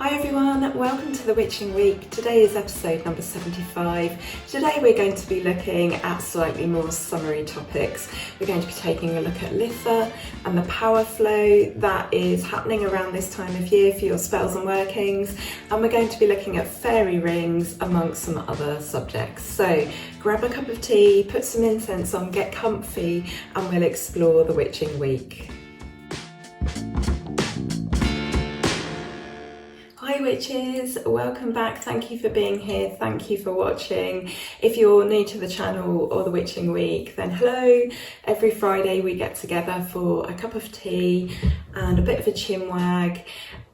Hi everyone, welcome to the Witching Week. Today is episode number 75. Today we're going to be looking at slightly more summary topics. We're going to be taking a look at Litha and the power flow that is happening around this time of year for your spells and workings, and we're going to be looking at fairy rings amongst some other subjects. So grab a cup of tea, put some incense on, get comfy, and we'll explore the Witching Week. Hi witches, welcome back. Thank you for being here. Thank you for watching. If you're new to the channel or the Witching Week, then hello. Every Friday we get together for a cup of tea and a bit of a chinwag,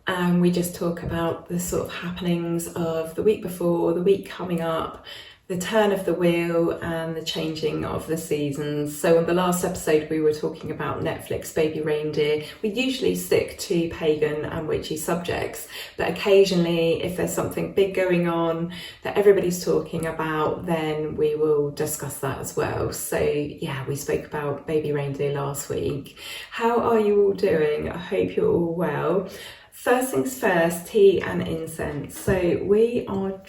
and we just talk about the sort of happenings of the week before, the week coming up, the turn of the wheel and the changing of the seasons. So on the last episode we were talking about Netflix Baby Reindeer. We usually stick to pagan and witchy subjects, but occasionally if there's something big going on that everybody's talking about, then we will discuss that as well. So yeah, we spoke about Baby Reindeer last week. How are you all doing? I hope you're all well. First things first, tea and incense. So I'm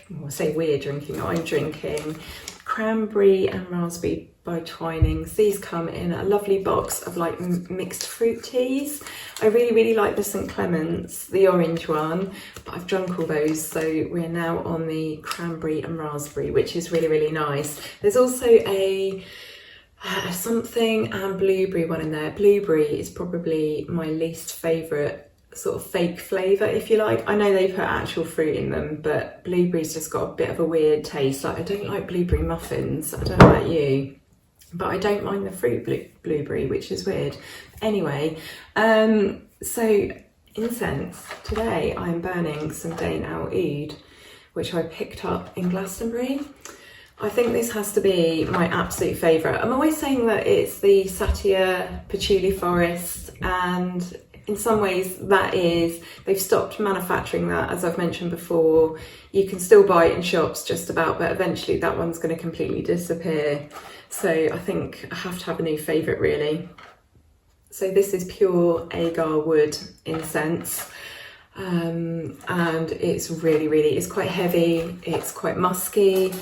drinking cranberry and raspberry by Twinings. These come in a lovely box of like mixed fruit teas. I really like the St. Clement's, the orange one, but I've drunk all those, so we're now on the cranberry and raspberry, which is really nice. There's also a something and blueberry one in there. Blueberry is probably my least favourite sort of fake flavour, if you like. I know they put actual fruit in them, but blueberry's just got a bit of a weird taste. Like, I don't like blueberry muffins. I don't know about you, but I don't mind the fruit blueberry, which is weird. Anyway, so incense. Today I'm burning some Dane Owl Oud, which I picked up in Glastonbury. I think this has to be my absolute favourite. I'm always saying that it's the Satia Patchouli Forest, and in some ways that is, they've stopped manufacturing that, as I've mentioned before. You can still buy it in shops just about, but eventually that one's going to completely disappear. So I think I have to have a new favourite really. So this is pure agar wood incense, and it's it's quite heavy, it's quite musky,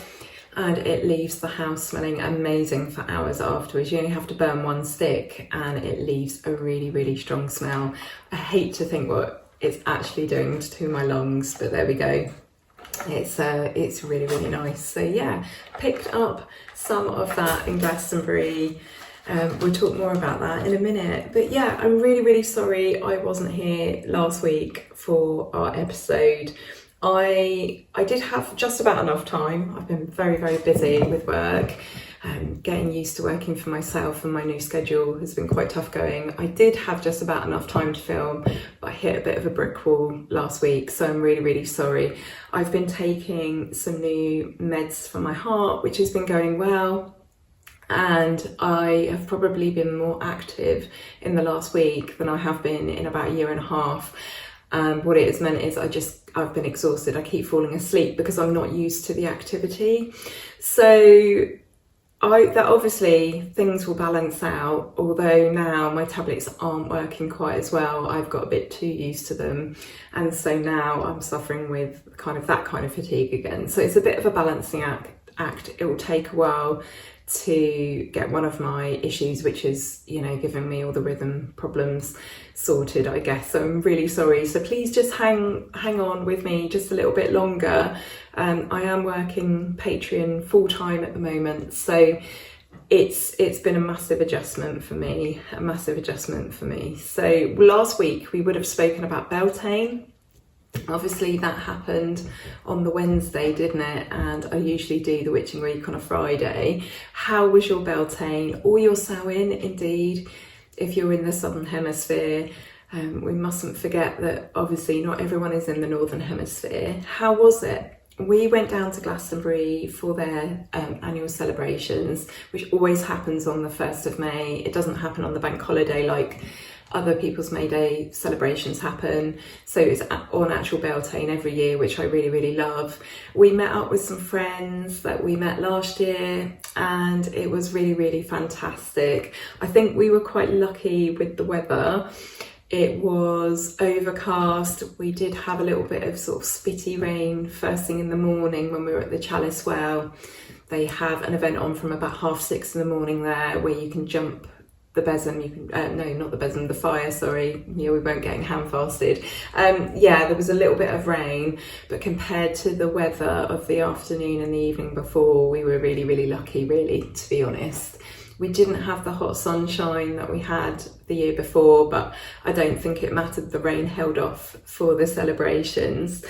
and it leaves the house smelling amazing for hours afterwards. You only have to burn one stick and it leaves a really strong smell. I hate to think what it's actually doing to my lungs, but there we go. It's really nice. So yeah, picked up some of that in Glastonbury. We'll talk more about that in a minute. But yeah, I'm really sorry I wasn't here last week for our episode. I did have just about enough time. I've been very busy with work. Getting used to working for myself and my new schedule has been quite tough going. I did have just about enough time to film, but I hit a bit of a brick wall last week, so I'm really sorry. I've been taking some new meds for my heart, which has been going well, and I have probably been more active in the last week than I have been in about a year and a half. And what it has meant is I've been exhausted. I keep falling asleep because I'm not used to the activity. So that obviously things will balance out, although now my tablets aren't working quite as well. I've got a bit too used to them, and so now I'm suffering with that kind of fatigue again. So it's a bit of a balancing act. It will take a while to get one of my issues, which is, giving me all the rhythm problems, sorted, I guess. So I'm really sorry. So please just hang on with me just a little bit longer. I am working Patreon full time at the moment, so it's been a massive adjustment for me. So last week we would have spoken about Beltane. Obviously that happened on the Wednesday, didn't it? And I usually do the Witching Week on a Friday. How was your Beltane or your Samhain? Indeed, if you're in the Southern Hemisphere, we mustn't forget that obviously not everyone is in the Northern Hemisphere. How was it? We went down to Glastonbury for their annual celebrations, which always happens on the 1st of May. It doesn't happen on the bank holiday like other people's May Day celebrations happen. So it's on actual Beltane every year, which I really love. We met up with some friends that we met last year, and it was really fantastic. I think we were quite lucky with the weather It was overcast. We did have a little bit of sort of spitty rain first thing in the morning when we were at the Chalice Well. They have an event on from about 6:30 in the morning there where you can jump the besom, you can, no, not the besom, the fire, sorry, yeah, we weren't getting hand fasted. Yeah, there was a little bit of rain, but compared to the weather of the afternoon and the evening before, we were really, really lucky, really, to be honest. We didn't have the hot sunshine that we had the year before, but I don't think it mattered. The rain held off for the celebrations.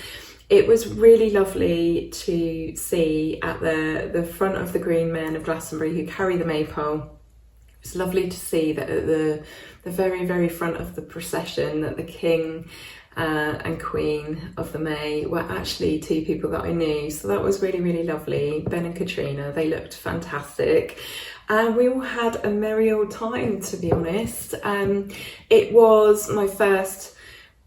It was really lovely to see at the front of the Green Men of Glastonbury who carry the maypole. It's lovely to see that at the very, very front of the procession that the King and Queen of the May were actually two people that I knew. So that was really, really lovely. Ben and Katrina, they looked fantastic. And we all had a merry old time, to be honest. It was my first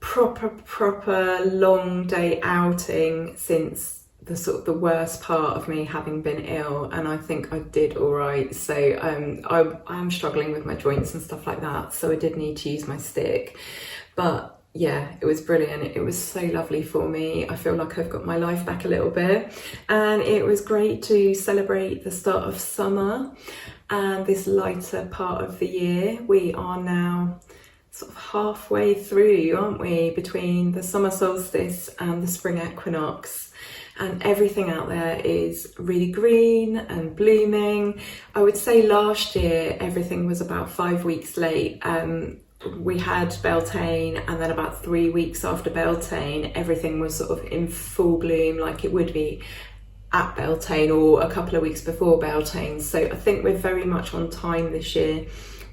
proper long day outing since the worst part of me having been ill, and I think I did all right. So I'm struggling with my joints and stuff like that, so I did need to use my stick, but yeah, it was brilliant. It was so lovely for me. I feel like I've got my life back a little bit, and it was great to celebrate the start of summer and this lighter part of the year. We are now sort of halfway through, aren't we, between the summer solstice and the spring equinox, and everything out there is really green and blooming. I would say last year everything was about 5 weeks late. We had Beltane, and then about 3 weeks after Beltane everything was sort of in full bloom like it would be at Beltane or a couple of weeks before Beltane. So I think we're very much on time this year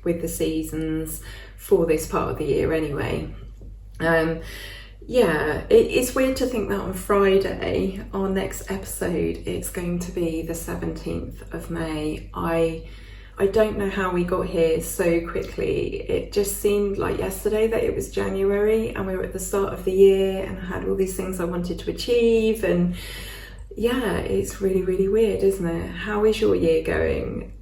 with the seasons for this part of the year anyway. Yeah, it's weird to think that on Friday, our next episode, it's going to be the 17th of May. I don't know how we got here so quickly. It just seemed like yesterday that it was January and we were at the start of the year, and I had all these things I wanted to achieve, and yeah, it's really, really weird, isn't it? How is your year going?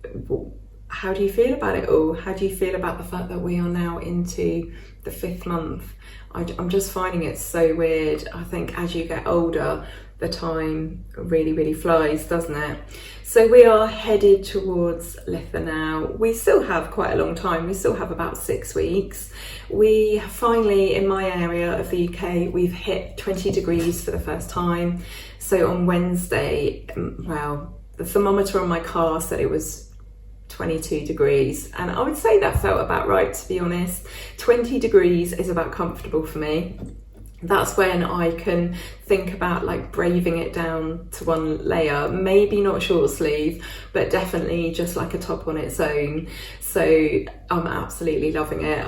How do you feel about it all? How do you feel about the fact that we are now into the 5th month? I'm just finding it so weird. I think as you get older, the time really, really flies, doesn't it? So we are headed towards Litha now. We still have quite a long time. We still have about 6 weeks. We finally, in my area of the UK, we've hit 20 degrees for the first time. So on Wednesday, well, the thermometer on my car said it was 22 degrees, and I would say that felt about right, to be honest. 20 degrees is about comfortable for me. That's when I can think about like braving it down to one layer, maybe not short sleeve, but definitely just like a top on its own. So I'm absolutely loving it.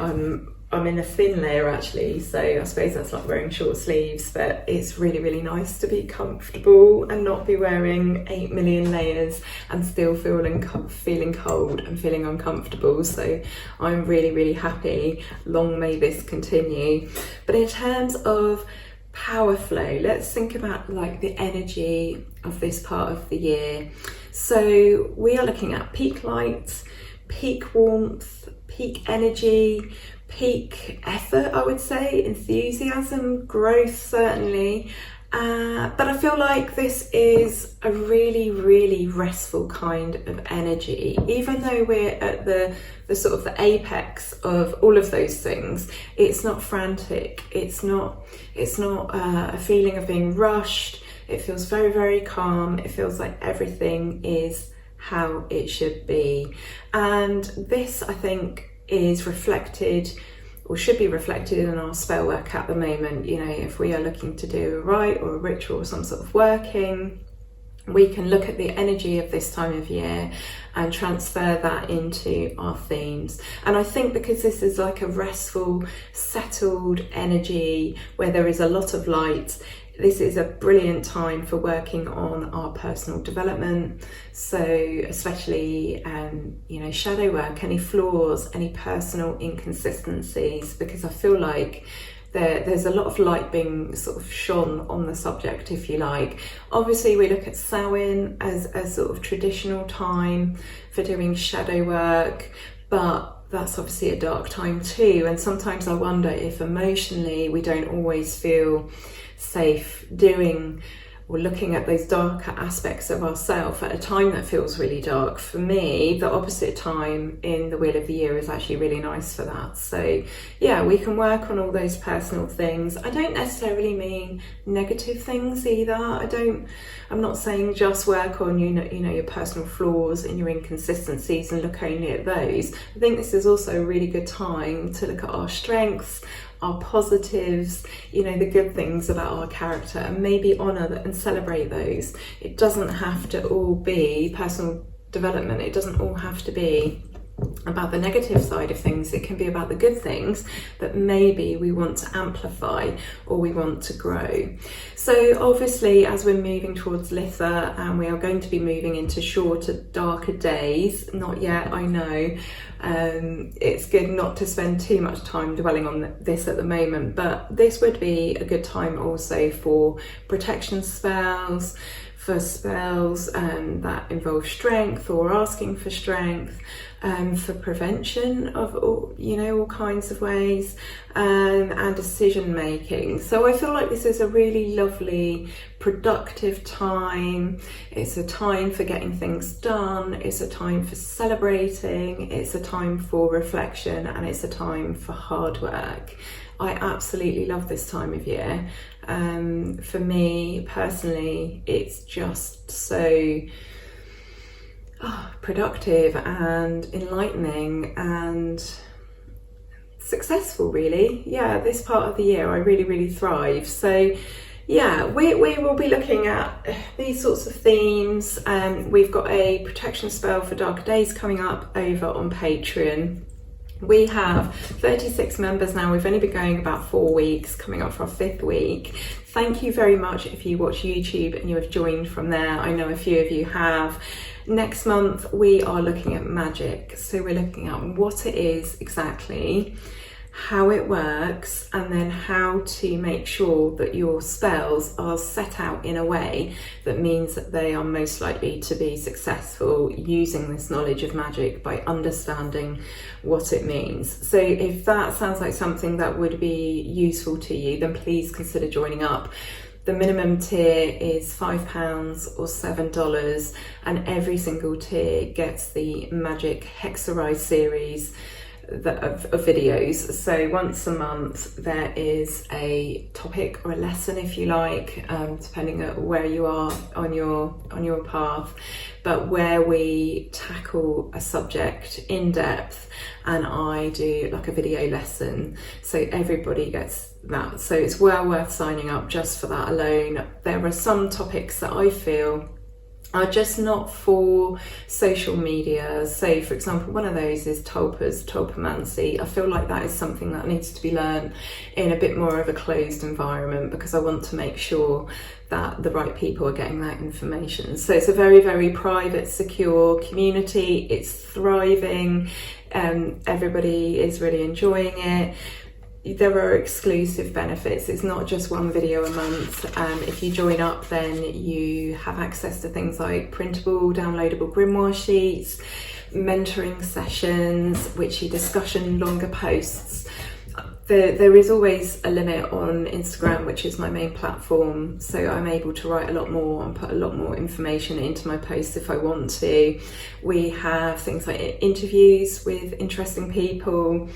I'm in a thin layer actually, so I suppose that's like wearing short sleeves, but it's really, really nice to be comfortable and not be wearing 8 million layers and still feeling cold and feeling uncomfortable. So I'm really, really happy. Long may this continue. But in terms of power flow, let's think about like the energy of this part of the year. So we are looking at peak light, peak warmth, peak energy, peak effort, I would say, enthusiasm, growth certainly, but I feel like this is a really, really restful kind of energy. Even though we're at the sort of the apex of all of those things, it's not frantic, it's not a feeling of being rushed. It feels very, very calm. It feels like everything is how it should be, and this, I think, is reflected or should be reflected in our spell work at the moment. You know, if we are looking to do a rite or a ritual or some sort of working, we can look at the energy of this time of year and transfer that into our themes. And I think because this is like a restful, settled energy where there is a lot of light, this is a brilliant time for working on our personal development. So especially, you know, shadow work, any flaws, any personal inconsistencies, because I feel like there's a lot of light being sort of shone on the subject, if you like. Obviously, we look at Samhain as a sort of traditional time for doing shadow work, but that's obviously a dark time too. And sometimes I wonder if emotionally we don't always feel safe doing or looking at those darker aspects of ourselves at a time that feels really dark. For me, the opposite time in the Wheel of the Year is actually really nice for that. So yeah, we can work on all those personal things. I don't necessarily mean negative things either. I'm not saying just work on your personal flaws and your inconsistencies and look only at those. I think this is also a really good time to look at our strengths, our positives, the good things about our character, and maybe honour that and celebrate those. It doesn't have to all be personal development. It doesn't all have to be about the negative side of things. It can be about the good things that maybe we want to amplify or we want to grow. So obviously, as we're moving towards Litha and we are going to be moving into shorter, darker days, not yet, I know, it's good not to spend too much time dwelling on this at the moment, but this would be a good time also for protection spells, for spells that involve strength or asking for strength, for prevention of all kinds of ways, and decision making. So I feel like this is a really lovely, productive time. It's a time for getting things done. It's a time for celebrating. It's a time for reflection, and it's a time for hard work. I absolutely love this time of year. For me personally, it's just so productive and enlightening and successful, really. Yeah, this part of the year I really thrive. So yeah, we will be looking at these sorts of themes. We've got a protection spell for darker days coming up over on Patreon. We have 36 members now. We've only been going about 4 weeks, coming up for our 5th week. Thank you very much if you watch YouTube and you have joined from there. I know a few of you have. Next month we are looking at magic. So we're looking at what it is exactly, how it works, and then how to make sure that your spells are set out in a way that means that they are most likely to be successful using this knowledge of magic by understanding what it means. So if that sounds like something that would be useful to you, then please consider joining up. The minimum tier is £5 or $7, and every single tier gets the Magic Hexarise series of videos. So once a month there is a topic or a lesson, if you like, depending on where you are on your path, but where we tackle a subject in depth, and I do like a video lesson, so everybody gets that. So it's well worth signing up just for that alone. There are some topics that I feel are just not for social media. So for example, one of those is tulpamancy. I feel like that is something that needs to be learned in a bit more of a closed environment, because I want to make sure that the right people are getting that information. So it's a very private, secure community. It's thriving. Everybody is really enjoying it. There are exclusive benefits. It's not just one video a month. If you join up, then you have access to things like printable, downloadable grimoire sheets, mentoring sessions, witchy discussion, longer posts. There is always a limit on Instagram, which is my main platform, so I'm able to write a lot more and put a lot more information into my posts if I want to. We have things like interviews with interesting people.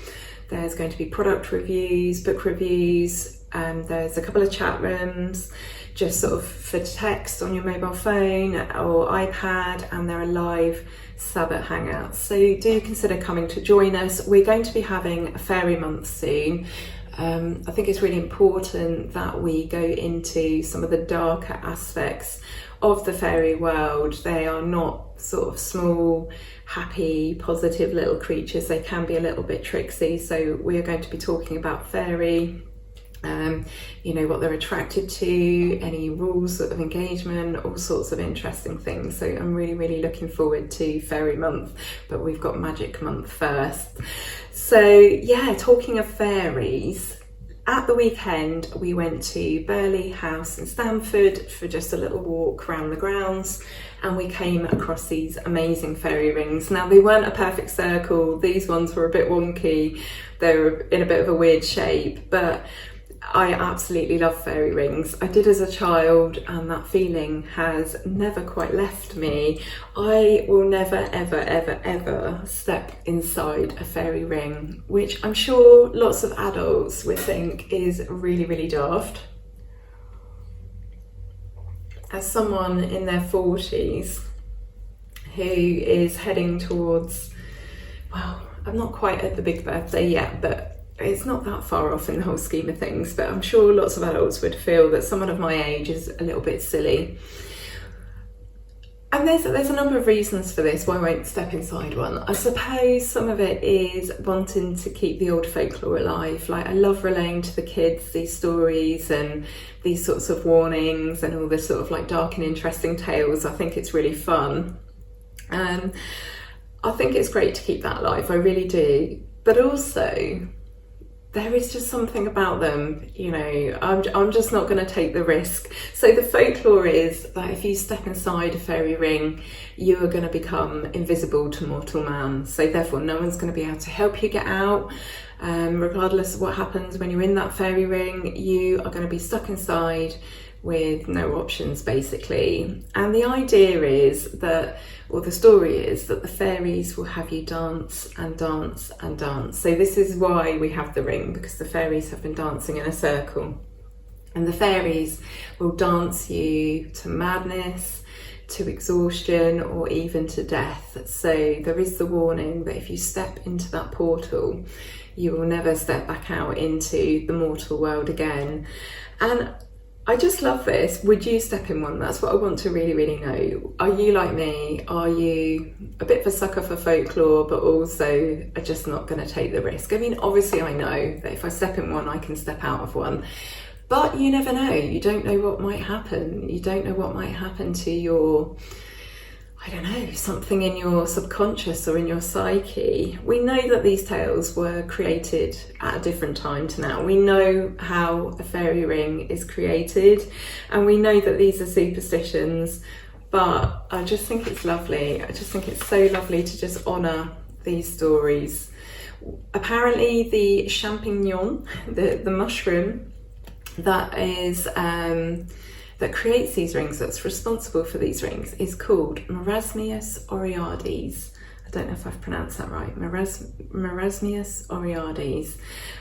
There's going to be product reviews, book reviews, and there's a couple of chat rooms just sort of for text on your mobile phone or iPad, and there are live Sabbath hangouts. So do consider coming to join us. We're going to be having a fairy month soon. I think it's really important that we go into some of the darker aspects of the fairy world. They are not sort of small, happy, positive little creatures. They can be a little bit tricksy. So we are going to be talking about fairy, what they're attracted to, any rules of engagement, all sorts of interesting things. So I'm really looking forward to fairy month, but we've got magic month first. So yeah, talking of fairies, at the weekend, we went to Burley House in Stamford for just a little walk around the grounds, and we came across these amazing fairy rings. Now, they weren't a perfect circle. These ones were a bit wonky. They were in a bit of a weird shape, but I absolutely love fairy rings. I did as a child, and that feeling has never quite left me. I will never, ever, ever, ever step inside a fairy ring, which I'm sure lots of adults would think is really, really daft. As someone in their 40s who is heading towards, well, I'm not quite at the big birthday yet, but it's not that far off in the whole scheme of things, but I'm sure lots of adults would feel that someone of my age is a little bit silly. And there's a number of reasons for this why I won't step inside one. I suppose some of it is wanting to keep the old folklore alive. Like, I love relaying to the kids these stories and these sorts of warnings and all this sort of like dark and interesting tales. I think it's really fun. I think it's great to keep that alive, I really do. But also, there is just something about them, you know, I'm just not going to take the risk. So the folklore is that if you step inside a fairy ring, you are going to become invisible to mortal man. So therefore no one's going to be able to help you get out. Regardless of what happens when you're in that fairy ring, you are going to be stuck inside with no options, basically. And the idea is that, or the story is that the fairies will have you dance and dance and dance. So this is why we have the ring, because the fairies have been dancing in a circle. And the fairies will dance you to madness, to exhaustion, or even to death. So there is the warning that if you step into that portal, you will never step back out into the mortal world again. And I just love this. Would you step in one? That's what I want to really, really know. Are you like me? Are you a bit of a sucker for folklore, but also are just not going to take the risk? I mean, obviously I know that if I step in one, I can step out of one. But you never know. You don't know what might happen. You don't know what might happen to your, I don't know, something in your subconscious or in your psyche. We know that these tales were created at a different time to now. We know how a fairy ring is created, and we know that these are superstitions, but I just think it's lovely. I just think it's so lovely to just honour these stories. Apparently the champignon, the mushroom that is that creates these rings, that's responsible for these rings, is called Marasmius oreades. I don't know if I've pronounced that right. Marasmius oreades.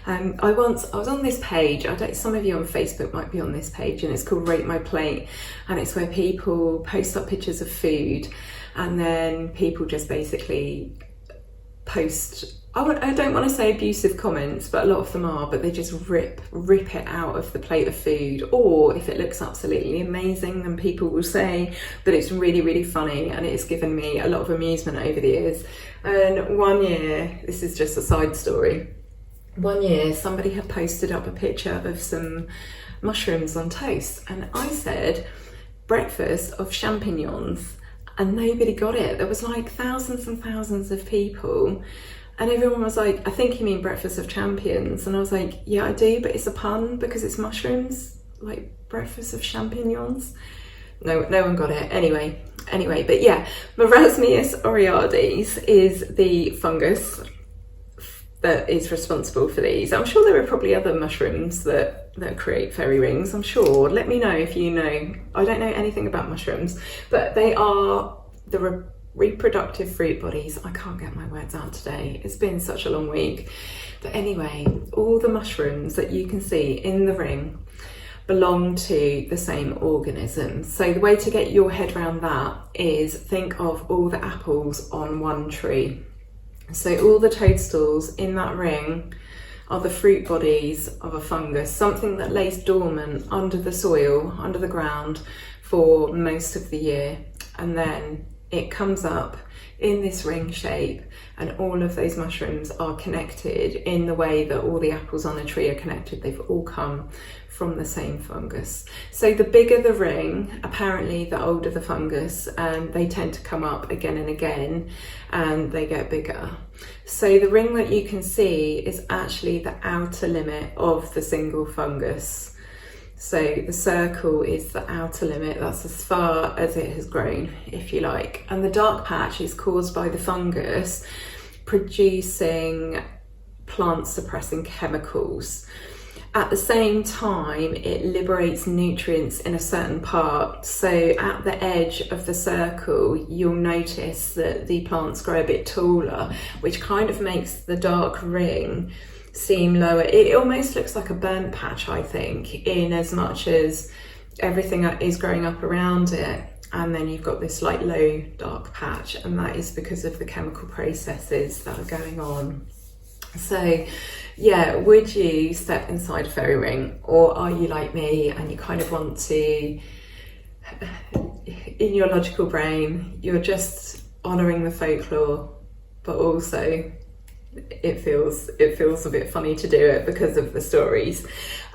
I was on this page. Some of you on Facebook might be on this page, and it's called Rate My Plate, and it's where people post up pictures of food, and then people just basically post, I don't want to say abusive comments, but a lot of them are, but they just rip it out of the plate of food. Or if it looks absolutely amazing, then people will say that it's really, really funny, and it's given me a lot of amusement over the years. And one year, this is just a side story, one year somebody had posted up a picture of some mushrooms on toast, and I said breakfast of champignons, and nobody got it. There was like thousands and thousands of people, and everyone was like, I think you mean breakfast of champions. And I was like, yeah, I do, but it's a pun because it's mushrooms, like breakfast of champignons. No one got it. Anyway, but yeah, Marasmius oreades is the fungus that is responsible for these. I'm sure there are probably other mushrooms that create fairy rings, I'm sure. Let me know if you know. I don't know anything about mushrooms, but they are the reproductive fruit bodies. I can't get my words out today. It's been such a long week. But anyway, all the mushrooms that you can see in the ring belong to the same organism. So the way to get your head around that is think of all the apples on one tree. So all the toadstools in that ring are the fruit bodies of a fungus, something that lays dormant under the soil, under the ground for most of the year. And then it comes up in this ring shape, and all of those mushrooms are connected in the way that all the apples on a tree are connected. They've all come from the same fungus. So the bigger the ring, apparently the older the fungus, and they tend to come up again and again, and they get bigger. So the ring that you can see is actually the outer limit of the single fungus. So the circle is the outer limit, that's as far as it has grown, if you like. And the dark patch is caused by the fungus producing plant suppressing chemicals. At the same time, it liberates nutrients in a certain part. So at the edge of the circle, you'll notice that the plants grow a bit taller, which kind of makes the dark ring seem lower. It almost looks like a burnt patch, I think, in as much as everything is growing up around it, and then you've got this like low dark patch, and that is because of the chemical processes that are going on. So yeah, would you step inside a fairy ring, or are you like me and you kind of want to, in your logical brain, you're just honouring the folklore, but also it feels a bit funny to do it because of the stories.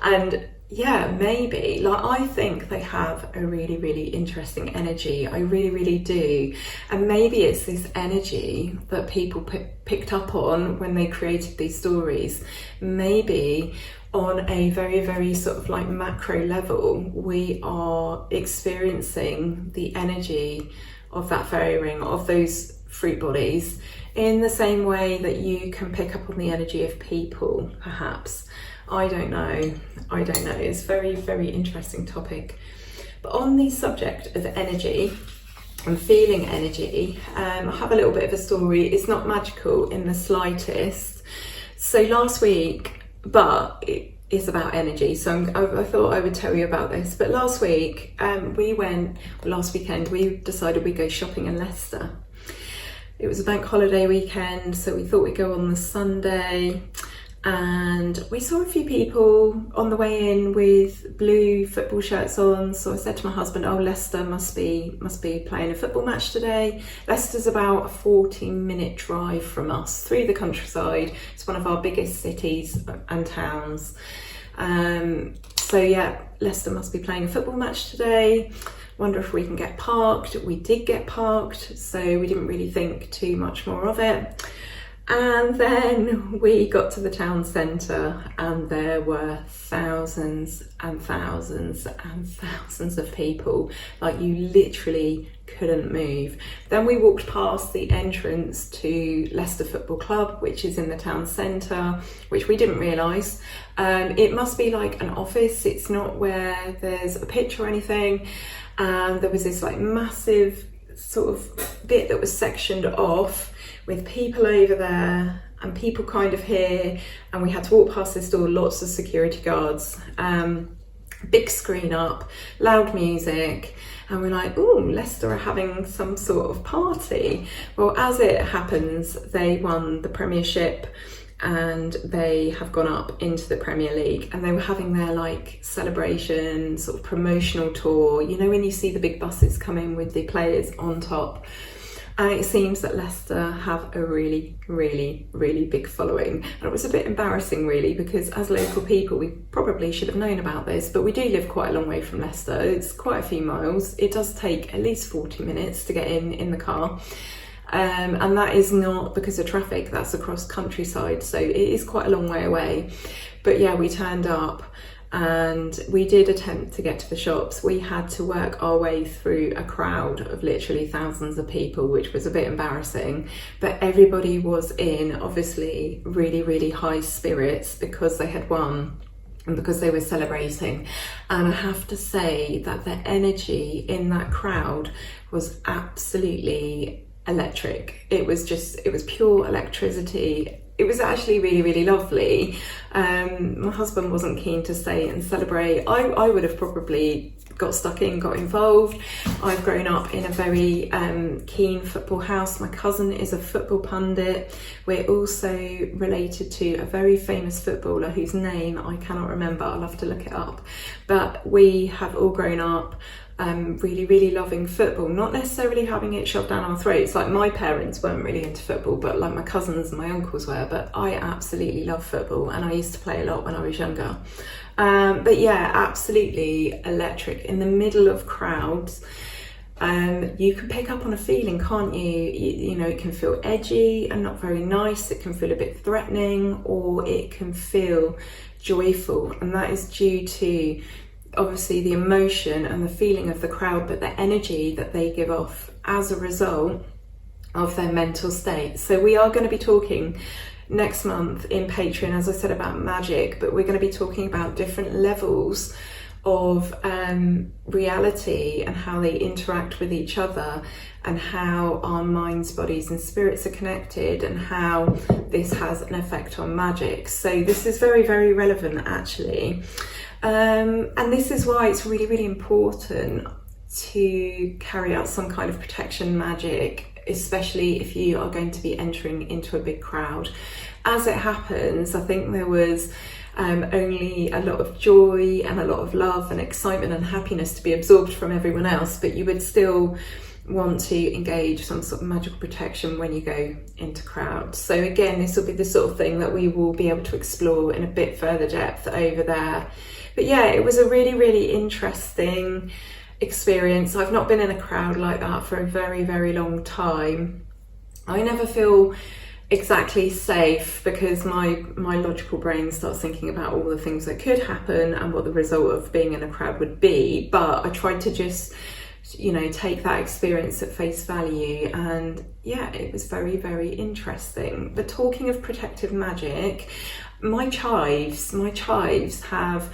And yeah, maybe, like, I think they have a really, really interesting energy. I really, really do. And maybe it's this energy that people picked up on when they created these stories. Maybe on a very, very sort of like macro level, we are experiencing the energy of that fairy ring, of those fruit bodies, in the same way that you can pick up on the energy of people, perhaps. I don't know. It's a very, very interesting topic. But on the subject of energy and feeling energy, I have a little bit of a story. It's not magical in the slightest. So last week, but it's about energy, so I thought I would tell you about this. But last weekend, we decided we'd go shopping in Leicester. It was a bank holiday weekend, so we thought we'd go on the Sunday, and we saw a few people on the way in with blue football shirts on. So I said to my husband, oh, Leicester must be playing a football match today. Leicester's about a 40-minute drive from us through the countryside. It's one of our biggest cities and towns. So yeah, Leicester must be playing a football match today. Wonder if we can get parked. We did get parked, so we didn't really think too much more of it. And then we got to the town centre, and there were thousands and thousands and thousands of people. Like, you literally couldn't move. Then we walked past the entrance to Leicester Football Club, which is in the town centre, which we didn't realise. It must be like an office. It's not where there's a pitch or anything. There was this like massive sort of bit that was sectioned off with people over there and people kind of here, and we had to walk past this door, lots of security guards, big screen up, loud music, and we're like, oh, Leicester are having some sort of party. Well, as it happens, they won the Premiership and they have gone up into the Premier League, and they were having their like celebration sort of promotional tour, you know, when you see the big buses come in with the players on top. And it seems that Leicester have a really, really, really big following. And it was a bit embarrassing, really, because as local people, we probably should have known about this, but we do live quite a long way from Leicester. It's quite a few miles. It does take at least 40 minutes to get in the car. And that is not because of traffic, that's across countryside. So it is quite a long way away. But yeah, we turned up and we did attempt to get to the shops. We had to work our way through a crowd of literally thousands of people, which was a bit embarrassing, but everybody was in obviously really, really high spirits because they had won and because they were celebrating. And I have to say that the energy in that crowd was absolutely electric. It was pure electricity. It was actually really, really lovely. My husband wasn't keen to stay and celebrate. I would have probably got stuck in, got involved. I've grown up in a very keen football house. My cousin is a football pundit. We're also related to a very famous footballer whose name I cannot remember. I'll have to look it up. But we have all grown up really, really loving football, not necessarily having it shoved down our throats. Like my parents weren't really into football, but like my cousins and my uncles were. But I absolutely love football, and I used to play a lot when I was younger. But yeah, absolutely electric. In the middle of crowds, you can pick up on a feeling, can't you? You know, it can feel edgy and not very nice. It can feel a bit threatening, or it can feel joyful, and that is due to obviously the emotion and the feeling of the crowd, but the energy that they give off as a result of their mental state. So we are going to be talking next month in Patreon, as I said, about magic, but we're going to be talking about different levels of reality and how they interact with each other, and how our minds, bodies and spirits are connected, and how this has an effect on magic. So this is very, very relevant actually. And this is why it's really, really important to carry out some kind of protection magic, especially if you are going to be entering into a big crowd. As it happens, I think there was only a lot of joy and a lot of love and excitement and happiness to be absorbed from everyone else, but you would still want to engage some sort of magical protection when you go into crowds. So again, this will be the sort of thing that we will be able to explore in a bit further depth over there. But yeah, it was a really, really interesting experience. I've not been in a crowd like that for a very, very long time. I never feel exactly safe because my logical brain starts thinking about all the things that could happen and what the result of being in a crowd would be. But I tried to just, you know, take that experience at face value, and yeah, it was very, very interesting. But talking of protective magic, my chives have,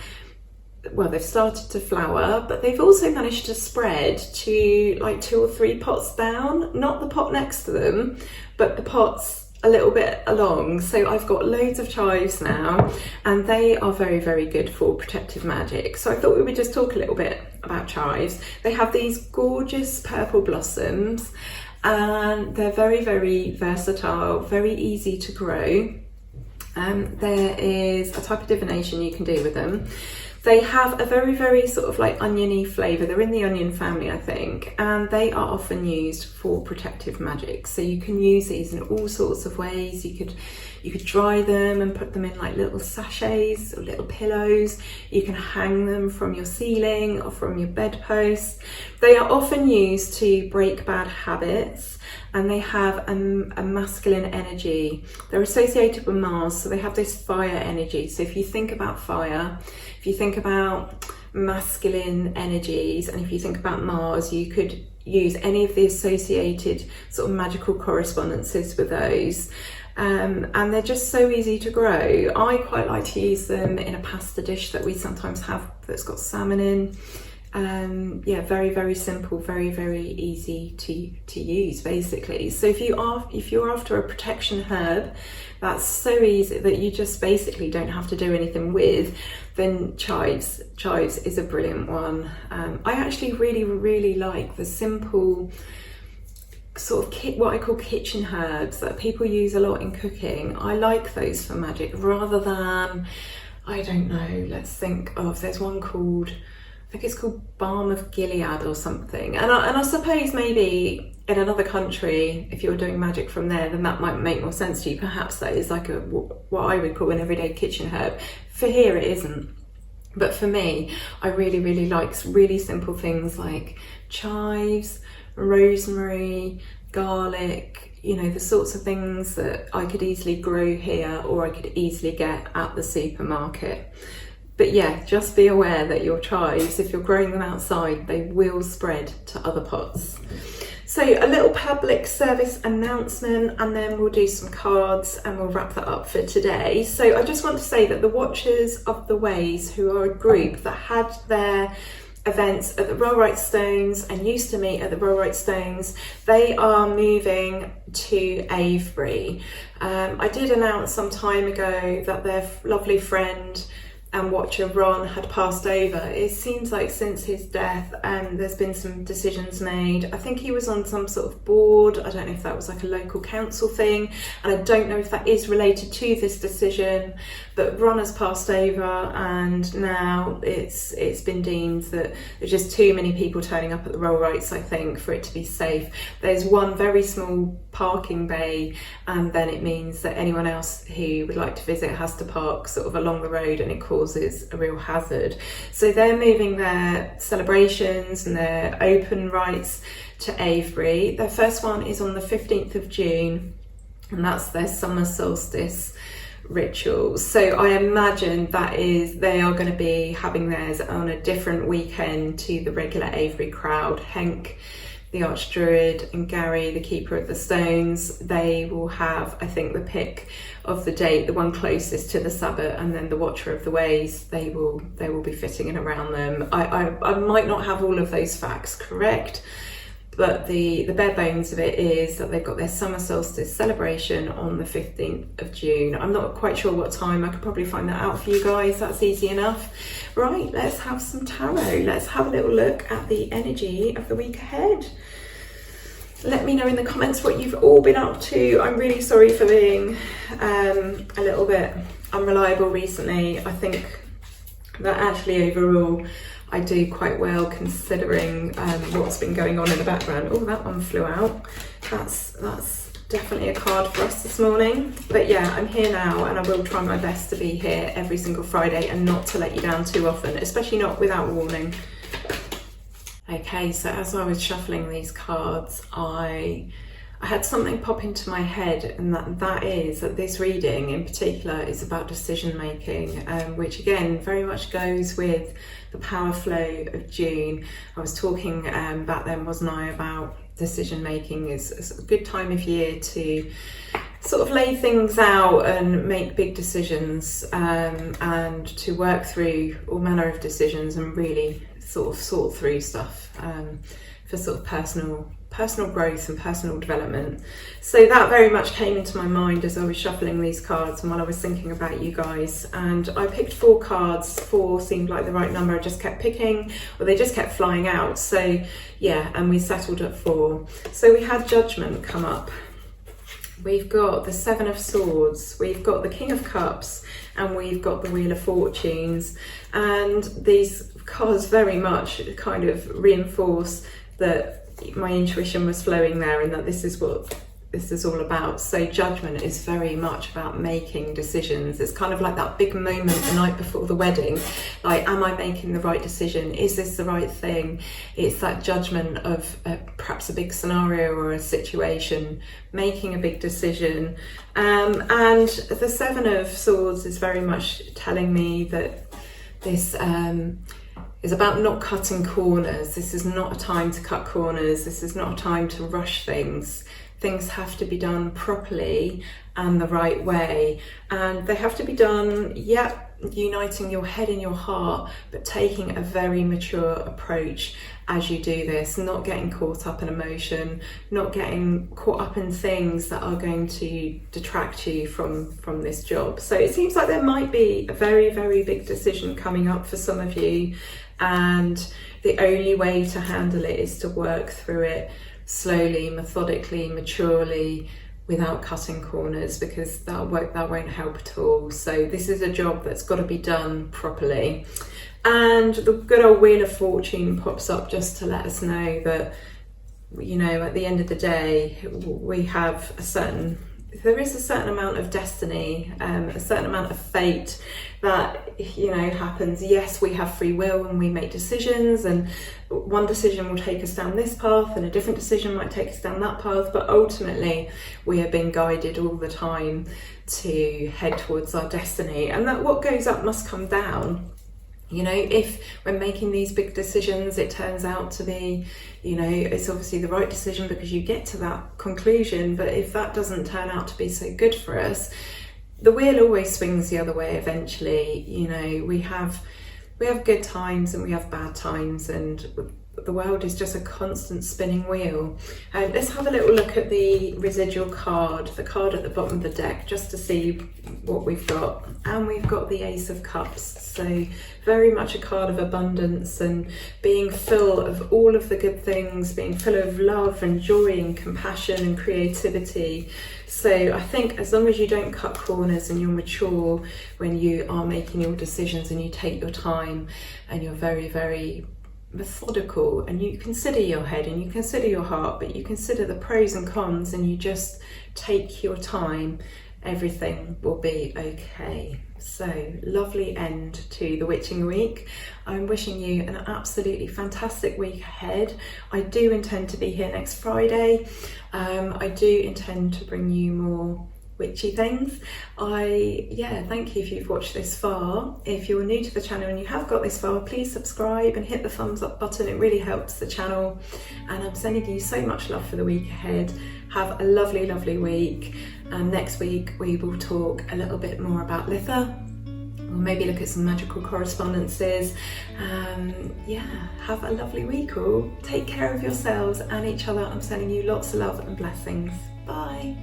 well, they've started to flower, but they've also managed to spread to like 2 or 3 pots down, not the pot next to them, but the pots a little bit along. So I've got loads of chives now, and they are very, very good for protective magic. So I thought we would just talk a little bit about chives. They have these gorgeous purple blossoms, and they're very, very versatile, very easy to grow. There is a type of divination you can do with them. They have a very, very sort of like oniony flavour. They're in the onion family, I think, and they are often used for protective magic. So you can use these in all sorts of ways. You could dry them and put them in like little sachets or little pillows. You can hang them from your ceiling or from your bedpost. They are often used to break bad habits, and they have a masculine energy. They're associated with Mars, so they have this fire energy. So if you think about fire, if you think about masculine energies, and if you think about Mars, you could use any of the associated sort of magical correspondences with those. And they're just so easy to grow. I quite like to use them in a pasta dish that we sometimes have that's got salmon in. Yeah, very, very simple, very, very easy to use basically. So if you're after a protection herb that's so easy that you just basically don't have to do anything with, then chives is a brilliant one. I actually really, really like the simple sort of what I call kitchen herbs that people use a lot in cooking. I like those for magic rather than, I don't know, let's think of, there's one called, I think it's called Balm of Gilead or something. And I suppose maybe in another country, if you're doing magic from there, then that might make more sense to you. Perhaps that is like what I would call an everyday kitchen herb. For here, it isn't. But for me, I really, really like really simple things like chives, rosemary, garlic, you know, the sorts of things that I could easily grow here or I could easily get at the supermarket. But yeah, just be aware that your chives, if you're growing them outside, they will spread to other pots. So a little public service announcement, and then we'll do some cards and we'll wrap that up for today. So I just want to say that the Watchers of the Ways, who are a group that had their events at the Rollright Stones and used to meet at the Rollright Stones, they are moving to Avebury. I did announce some time ago that their lovely friend and Watcher Ron had passed over. It seems like since his death there's been some decisions made. I think he was on some sort of board. I don't know if that was like a local council thing, and I don't know if that is related to this decision, but Ron has passed over, and now it's been deemed that there's just too many people turning up at the roll rights, I think, for it to be safe. There's one very small parking bay, and then it means that anyone else who would like to visit has to park sort of along the road, and it causes a real hazard. So they're moving their celebrations and their open rights to Avebury. Their first one is on the 15th of June, and that's their summer solstice rituals. So I imagine they are going to be having theirs on a different weekend to the regular Avebury crowd. Henk, the Archdruid, and Gary, the Keeper of the Stones, they will have, I think, the pick of the date, the one closest to the Sabbath, and then the Watcher of the Ways, they will be fitting in around them. I might not have all of those facts correct, but the bare bones of it is that they've got their summer solstice celebration on the 15th of June. I'm not quite sure what time. I could probably find that out for you guys. That's easy enough. Right, let's have some tarot. Let's have a little look at the energy of the week ahead. Let me know in the comments what you've all been up to. I'm really sorry for being a little bit unreliable recently. I think that actually overall I do quite well considering what's been going on in the background. Oh, that one flew out. That's definitely a card for us this morning. But yeah, I'm here now, and I will try my best to be here every single Friday and not to let you down too often, especially not without warning. Okay, so as I was shuffling these cards, I had something pop into my head, and that is that this reading in particular is about decision making, which again very much goes with the power flow of June. I was talking back then, wasn't I, about decision making is a good time of year to sort of lay things out and make big decisions, and to work through all manner of decisions and really sort of sort through stuff for sort of personal growth and personal development. So that very much came into my mind as I was shuffling these cards and while I was thinking about you guys, and I picked 4 cards. 4 seemed like the right number. I just kept picking, or they just kept flying out. So yeah, and we settled at 4. So we had Judgment come up, we've got the 7 of Swords, we've got the King of Cups, and we've got the Wheel of Fortunes. And these cards very much kind of reinforce that my intuition was flowing there, and that this is what this is all about. So Judgment is very much about making decisions. It's kind of like that big moment the night before the wedding, like, am I making the right decision? Is this the right thing? It's that judgment of perhaps a big scenario or a situation, making a big decision. And the 7 of Swords is very much telling me that this is about not cutting corners. This is not a time to cut corners. This is not a time to rush things. Things have to be done properly and the right way. And they have to be done, uniting your head and your heart, but taking a very mature approach as you do this, not getting caught up in emotion, not getting caught up in things that are going to detract you from this job. So it seems like there might be a very, very big decision coming up for some of you, and the only way to handle it is to work through it slowly, methodically, maturely, without cutting corners, because that won't help at all. So this is a job that's got to be done properly. And the good old Wheel of Fortune pops up just to let us know that, you know, at the end of the day, we have there is a certain amount of destiny, a certain amount of fate that, you know, happens. Yes, we have free will and we make decisions, and one decision will take us down this path and a different decision might take us down that path, but ultimately we are being guided all the time to head towards our destiny, and that what goes up must come down. You know, if when making these big decisions it turns out to be, you know, it's obviously the right decision because you get to that conclusion, but if that doesn't turn out to be so good for us, the wheel always swings the other way eventually. You know, we have good times and we have bad times, and the world is just a constant spinning wheel. Let's have a little look at the residual card, the card at the bottom of the deck, just to see what we've got. And we've got the Ace of Cups, so very much a card of abundance and being full of all of the good things, being full of love and joy and compassion and creativity. So I think as long as you don't cut corners and you're mature when you are making your decisions and you take your time and you're very, very methodical and you consider your head and you consider your heart, but you consider the pros and cons and you just take your time, everything will be okay. So lovely end to the witching week. I'm wishing you an absolutely fantastic week ahead. I do intend to be here next Friday. I do intend to bring you more witchy things. Thank you if you've watched this far. If you're new to the channel and you have got this far, please subscribe and hit the thumbs up button. It really helps the channel, and I'm sending you so much love for the week ahead. Have a lovely, lovely week, and next week we will talk a little bit more about Litha. We'll maybe look at some magical correspondences. Have a lovely week all. Take care of yourselves and each other. I'm sending you lots of love and blessings. Bye.